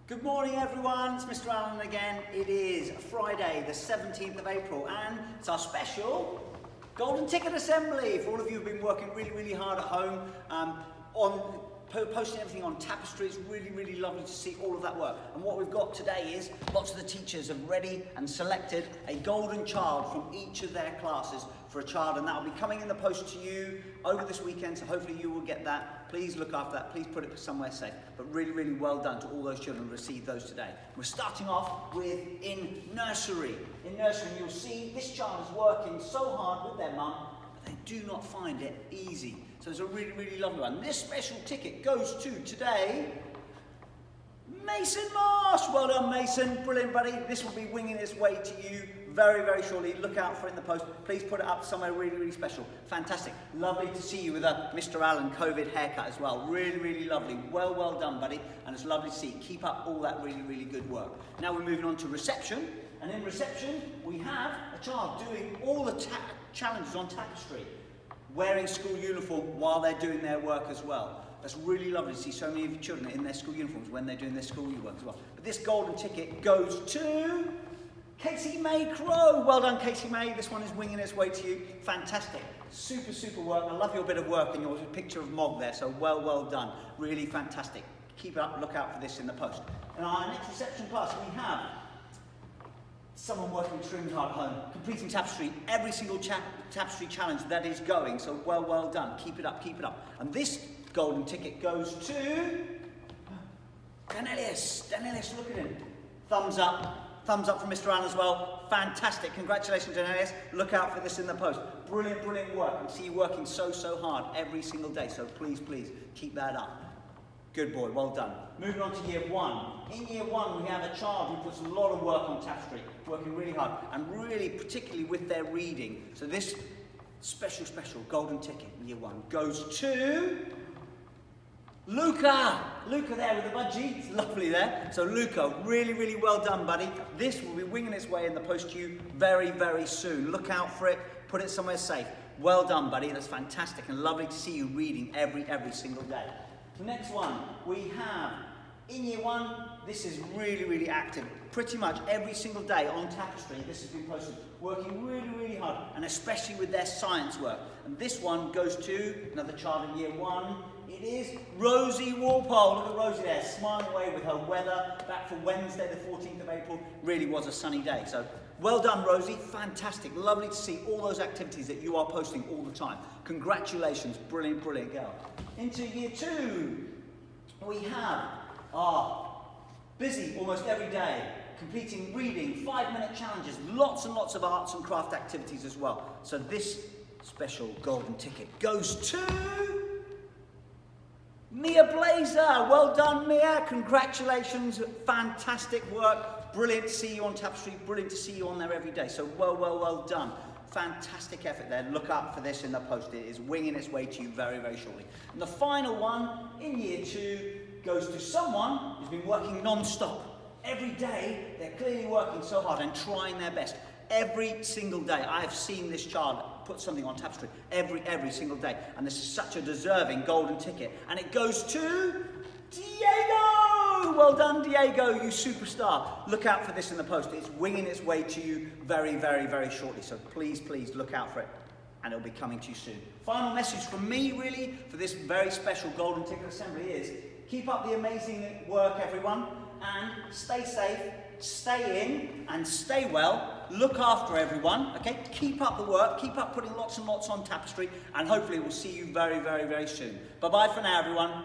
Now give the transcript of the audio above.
Good morning everyone, it's Mr. Allen again. It is Friday the 17th of April and it's our special Golden Ticket Assembly. For all of you who've been working really hard at home on posting everything on Tapestry, it's really lovely to see all of that work. And what we've got today is lots of the teachers have ready and selected a golden child from each of their classes for a child, and that will be coming in the post to you over this weekend, so hopefully you will get that. Please look after that, please put it somewhere safe. But really well done to all those children who received those today. We're starting off with in nursery. In nursery you'll see this child is working so hard with their mum, but they do not find it easy. So it's a really lovely one. This special ticket goes to today, Mason Marsh. Well done, Mason. Brilliant, buddy. This will be winging its way to you very shortly. Look out for it in the post. Please put it up somewhere really special. Fantastic. Lovely to see you with a Mr. Allen COVID haircut as well. Really lovely. Well done, buddy. And it's lovely to see you. Keep up all that really good work. Now we're moving on to reception. And in reception, we have a child doing all the challenges on Tapestry, wearing school uniform while they're doing their work as well. That's really lovely to see so many of your children in their school uniforms when they're doing their school work as well. But this golden ticket goes to Casey May CROWE. Well done, Casey May. This one is winging its way to you. Fantastic. Super work. I love your bit of work and your picture of Mog there, so well done. Really fantastic. Keep it up, look out for this in the post. In our next reception class, we have someone working extremely hard at home, completing Tapestry, every single Tapestry challenge that is going, so well done. Keep it up. And this golden ticket goes to Daniellius. Daniellius, look at him. Thumbs up from Mr. Allen as well. Fantastic. Congratulations, Daniellius. Look out for this in the post. Brilliant work. I see you working so hard every single day, so please keep that up. Good boy, well done. Moving on to year one. In year one, we have a child who puts a lot of work on Tapestry, working really hard, and really particularly with their reading. So this special golden ticket in year one goes to LUCA. LUCA there with the budgie. It's lovely there. So LUCA, really well done, buddy. This will be winging its way in the post to you very soon. Look out for it. Put it somewhere safe. Well done, buddy. That's fantastic and lovely to see you reading every single day. The next one we have in year one. This is really active. Pretty much every single day on Tapestry this has been posted, working really hard, and especially with their science work. And this one goes to another child in year one. It is Rosie Walpole. Look at Rosie there, smiling away with her weather. Back for Wednesday the 14th of April. Really was a sunny day. So well done, Rosie. Fantastic. Lovely to see all those activities that you are posting all the time. Congratulations. Brilliant girl. Into year two, we have busy almost every day, completing reading, 5-minute challenges, lots and lots of arts and craft activities as well. So this special golden ticket goes to Mia Blazer. Well done, Mia. Congratulations. Fantastic work. Brilliant to see you on Tapestry. Brilliant to see you on there every day. So well done. Fantastic effort there. Look out for this in the post. It is winging its way to you very shortly. And the final one in year two goes to someone who's been working non-stop. Every day they're clearly working so hard and trying their best. Every single day I have seen this child put something on Tapestry every single day, and this is such a deserving golden ticket, and it goes to Diego. Well done, Diego, you superstar. Look out for this in the post. It's winging its way to you very shortly, so please look out for it, and it'll be coming to you soon. Final message from me really for this very special golden ticket assembly is keep up the amazing work, everyone, and stay safe, stay in and stay well. Look after everyone, okay? Keep up the work, keep up putting lots and lots on Tapestry, and hopefully we'll see you very soon. Bye-bye for now, everyone.